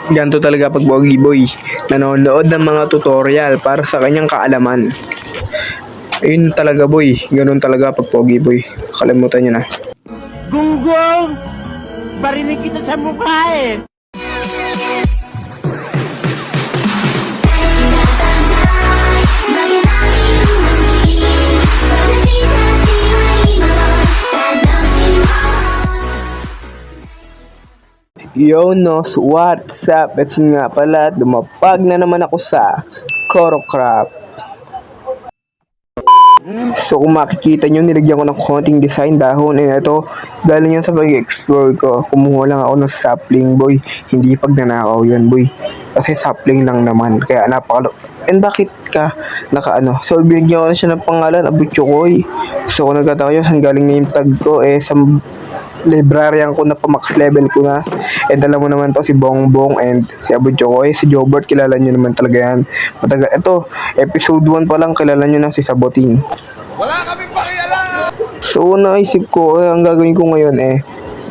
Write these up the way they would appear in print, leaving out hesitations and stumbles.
Ganto talaga pag Pogi Boy. Nanonood ng mga tutorial para sa kanyang kaalaman. Ayun talaga boy. Ganun talaga pag Pogi Boy. Kalimutan nyo na. Gunggong! Barinig kita sa mukha eh! Yo nos, what's up? At yun nga pala, dumapag na naman ako sa Korokraft. So kung makikita nyo, nilagyan ko ng konting design dahon. And ito, galing yan sa pag-explore ko. Kumuha lang ako ng sapling boy. Hindi pagnanakaw yun boy. Kasi sapling lang naman. Kaya napakalo. And bakit ka nakaano? So binigyan ko na siya ng pangalan, Abutsukoy. So kung nagkataon saan galing na yung tag ko, sa librarian ko na pa max level ko na. And alam mo naman to si Bongbong and si Abutsukoy, si Jobert, kilala nyo naman talaga yan. Matagal, ito, episode 1 pa lang kilala nyo na si Sabotin. Wala kaming pakialam! So naisip ko, ang gagawin ko ngayon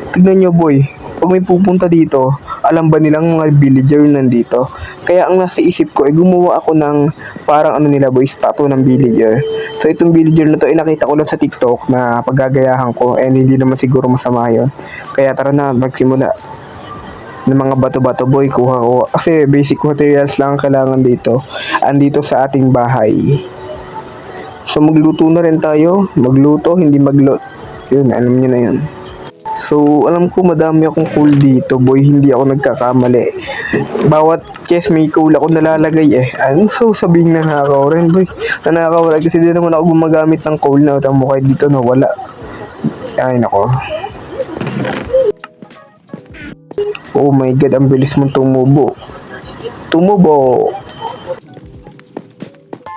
tignan nyo boy, pag may pupunta dito, alam ba nilang mga villager nandito? Kaya ang nasa isip ko, gumawa ako ng parang ano nila boy, statue ng villager. So itong villager na to, nakita ko lang sa TikTok na paggagayahan ko and hindi naman siguro masama yun. Kaya tara na, magsimula. Ng mga bato-bato boy, kuha ko. Kasi basic materials lang ang kailangan dito. Andito sa ating bahay. So magluto na rin tayo. Magluto, hindi magluto. Yun, alam nyo na yun. So, alam ko madami akong coal dito, boy. Hindi ako nagkakamali. Bawat chest may coal ako nalalagay Ano? So, sabihin nanakaw rin, boy. Nanakaw rin kasi di naman ako gumagamit ng coal na. Tamo kahit dito na wala. Ay, nako. Oh my god, ang bilis mong tumubo. Tumubo.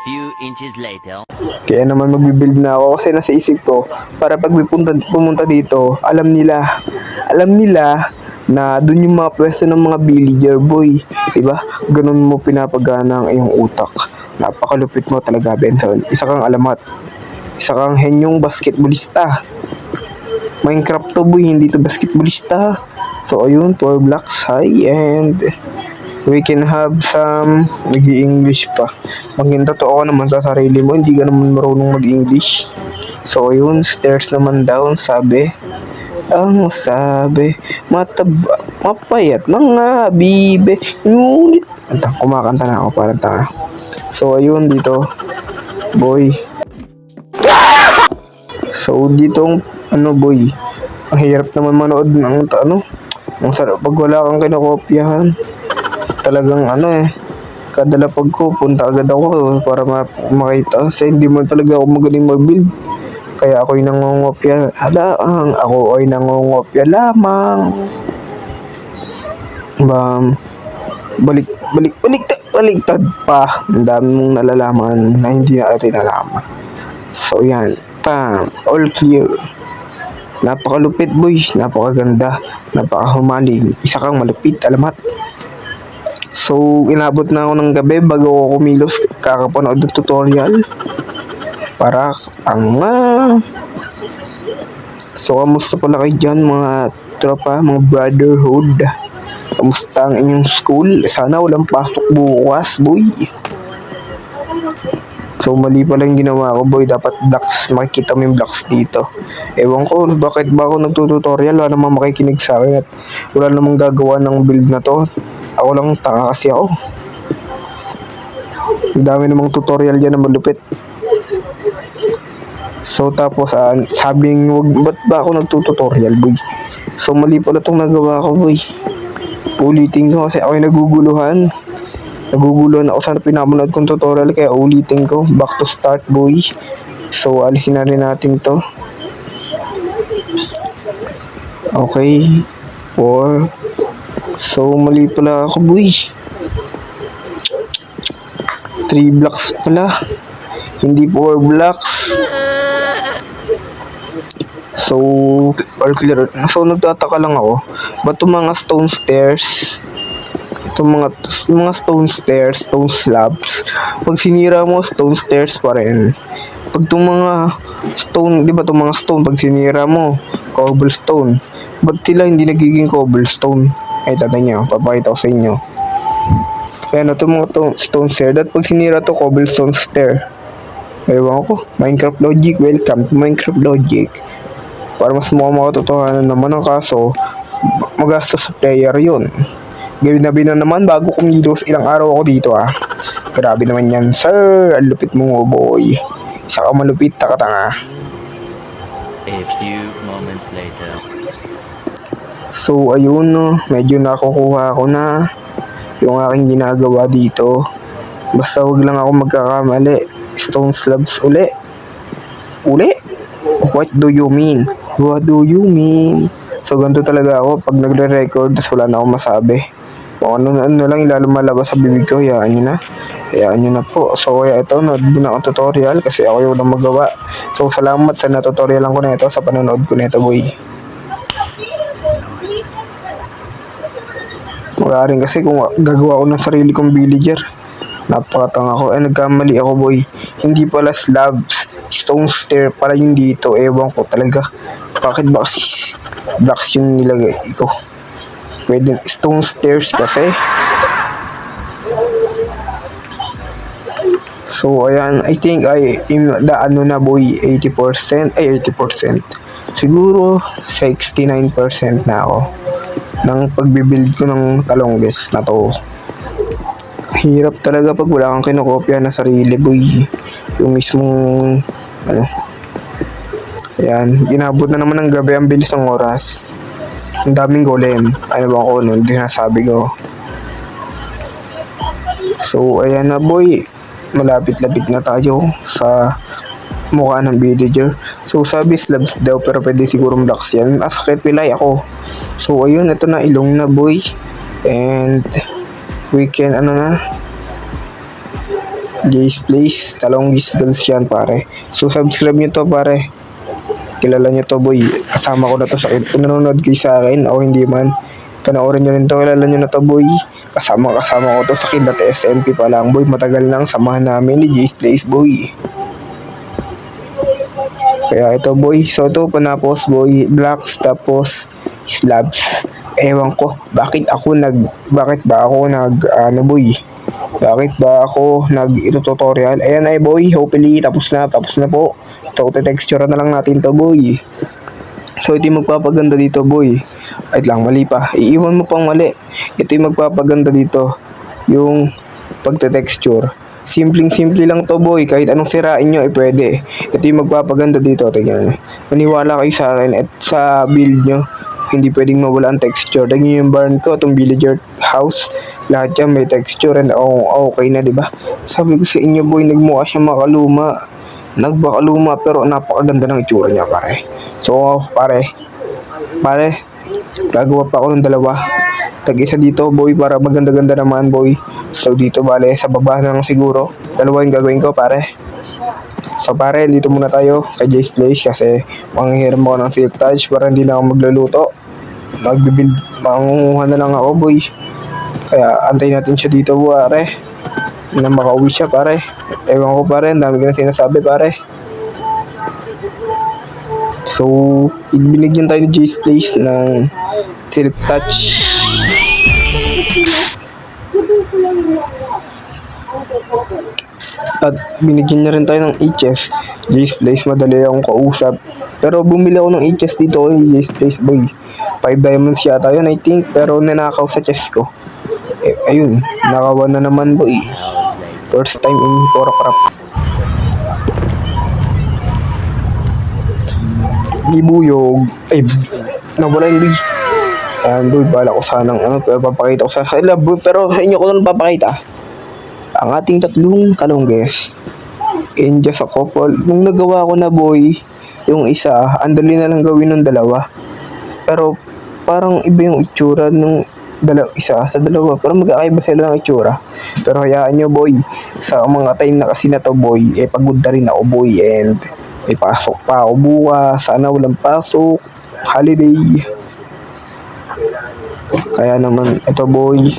Few inches later. Kaya naman magbibuild na ako kasi nasa isip ko para pag may pumunta dito, alam nila na dun yung mga pwesto ng mga villager boy, diba? Ganun mo pinapagana ang iyong utak. Napakalupit mo talaga, Benson. Isa kang alamat. Isa kang henyong basketballista. Minecraft to boy, hindi to basketballista. So ayun, 4 blocks high and we can have some nag-i-English pa. Maging totoo naman sa sarili mo, hindi ka naman marunong mag-English. So ayun, stairs naman down, sabi. Ang sabi, mapayat mga bibe, ngunit. Kumakanta na ako, parang tanga. So ayun, dito, boy. So ditong, boy, ang hirap naman manood ng, ang sarap pag wala kang kinokopyahan. Talagang kadalapag ko, punta agad ako para makita. Kasi hindi man talaga ako magaling mag-build. Kaya ako'y nangungopya. Ako ay nangungopya lamang. Baliktad pa. Ang dami mong nalalaman na hindi natin nalaman. So yan, all clear. Napakalupit boy, napakaganda, napakahumaling. Isa kang malupit, alamat. So, inabot na ako ng gabi bago ako kumilos kakapanood ng tutorial. Para So, kamusta pala kayo dyan mga tropa, mga brotherhood? Kamusta ang inyong school? Sana walang pasok bukas, boy. So, mali pala yung ginawa ko, boy. Dapat blocks, makikita mo yung blocks dito. Ewan ko, bakit ba ako nagtututorial? Wala namang makikinig sa akin at wala namang gagawa ng build na to. Ako lang, tanga kasi ako. Ang dami namang tutorial dyan na malupit. So tapos sabing ba't ba ako nagtututorial boy? So mali pala itong nagawa ko boy. Ulitin ko kasi ako'y naguguluhan ako sa pinapanood kong tutorial. Kaya ulitin ko, back to start boy. So alisin na rin natin to. Okay, 4. So, mali pala ako, boy. 3 blocks pala. Hindi 4 blocks. So, all clear. So, nagtataka lang ako. Ba't itong mga stone stairs? Itong mga stone stairs, stone slabs. Pag sinira mo, stone stairs pa rin. Pag itong mga stone, di ba itong mga stone, pag sinira mo, cobblestone. Ba't sila hindi nagiging cobblestone? Ay, tatay niyo, papakita ko sa inyo. Ayan, ito mga stone stair. At pag sinira to, cobblestone stair. Ewan ko, Minecraft Logic, welcome to Minecraft Logic. Para mas mukhang makatotohanan naman ang kaso, magastos sa player yun. Gabi na naman bago kumilos, ilang araw ako dito Grabe naman yan, sir. Ang lupit mo, boy. Isa ka malupit, takatanga. A few moments later. So, ayun no, medyo nakukuha ko na yung aking ginagawa dito. Basta wag lang ako magkakamali. Stone slabs uli. Uli? What do you mean? What do you mean? So, ganito talaga ako pag nagre-record tapos wala na akong masabi. Kung ano lang ilalabas sa bibig ko, hayaan nyo na. Hayaan nyo na po. So, kaya ito, nood na akong tutorial kasi ako yung walang magawa. So, salamat sa natutorialan ko na ito, sa panonood ko na ito, boy. Wala rin kasi kung gagawa ko ng sarili kong villager. Napakatanga ko. Nagkamali ako, boy. Hindi pala slabs. Stone stair pala yung dito. Ewan ko talaga. Bakit ba kasi blocks yung nilagay ko? Pwede stone stairs kasi. So, ayan. I think ano na, boy. 80%. Ay, 80%. Siguro 69% na ako ng pagbibuild ko ng talongges na to. Hirap talaga pag wala kang kinokopya na sarili, boy. Yung mismong ayan, inabot na naman ng gabi, ang bilis ng oras. Ang daming golem. Ano ba ako nun? Hindi nasabi ko. So, ayan na, boy. Malapit-lapit na tayo sa mukha ng villager. So, sabi slabs daw, pero pwede sigurong blocks yan. Sakit pilay ako. So, ayun, ito na, ilong na, boy. And we can, Jay's Place, Talonggis Dolls yan, pare. So, subscribe nyo to, pare. Kilala nyo to, boy. Kasama ko na to sa kung nanonood kayo sa akin o hindi man. Panoorin nyo rin to, kilala nyo na to, boy. Kasama ko to sa Kidlat SMP pa lang, boy. Matagal nang samahan namin ni Jay's Place, boy. Kaya ito, boy. So, ito, panapos, boy. Blocks, tapos slabs. Ewan ko, bakit ba ako nag-tutorial? Ayan ay, boy, hopefully, tapos na po. So, texture na lang natin to, boy. So, ito yung magpapaganda dito, boy. Wait lang, mali pa. Iiwan mo pang mali. Ito yung magpapaganda dito. Yung pagte-texture. Simpleng-simple lang to, boy. Kahit anong sirain nyo, pwede. Ito yung magpapaganda dito. Tingnan. Maniwala kayo sa akin at sa build nyo. Hindi pwedeng mawala ang texture. Tingnan yung barn ko, itong villager house. Lahat yan may texture and okay na, diba? Sabi ko sa inyo, boy, nagmukha siya makaluma. Nagbakaluma pero napakaganda ng itsura niya, pare. So, pare, gagawa pa ako ng dalawa. Tag-isa dito, boy, para maganda-ganda naman, boy. So, dito, bale, sa baba na lang siguro. Dalawa yung gagawin ko, pare. So, pare, dito muna tayo sa Jay's Place kasi manghihiram ako ng silk touch para hindi na ako magluluto. Mangunguha na lang ako, boy. Kaya, antayin natin siya dito, pare. Na makauwi siya, pare. Ewan ko, pare, ang dami ko na sinasabi, pare. So, binigyan tayo ni Jay's Place ng silk touch. At binigyan niya rin tayo ng HS. Jay's Place, madali akong kausap. Pero bumili ako ng HS dito kay Jay's Place, boy. 5 diamonds yata yun, I think. Pero nanakaw sa chest ko. Ayun, nakawan na naman, boy. First time in Korokrap. Bibuyog. Ay, nawala yung boy. Ayan, boy, bala ko sanang pero papakita ko sa kanila, boy. Pero sa inyo ko lang papakita ang ating tatlong talongges. And just a couple. Nung nagawa ko na, boy, yung isa, andali na lang gawin ng dalawa. Pero parang iba yung itsura ng isa sa dalawa. Parang magkakaiba sila ng itsura. Pero hayaan nyo, boy. Sa mga time na kasi na to, boy, pagod na rin ako, boy. And may pasok pa ako bukas. Sana walang pasok. Holiday. Kaya naman, ito, boy,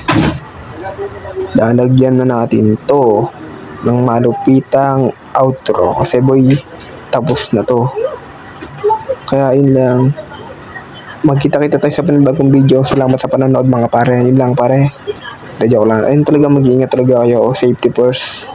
lalagyan na natin to ng malupitang outro kasi, boy, tapos na to. Kaya yun lang. Magkita-kita tayo sa panibagong video. Salamat sa panonood mga pare. Yun lang pare. Joke lang. Ayun talaga, mag-iingat talaga kayo. Safety first.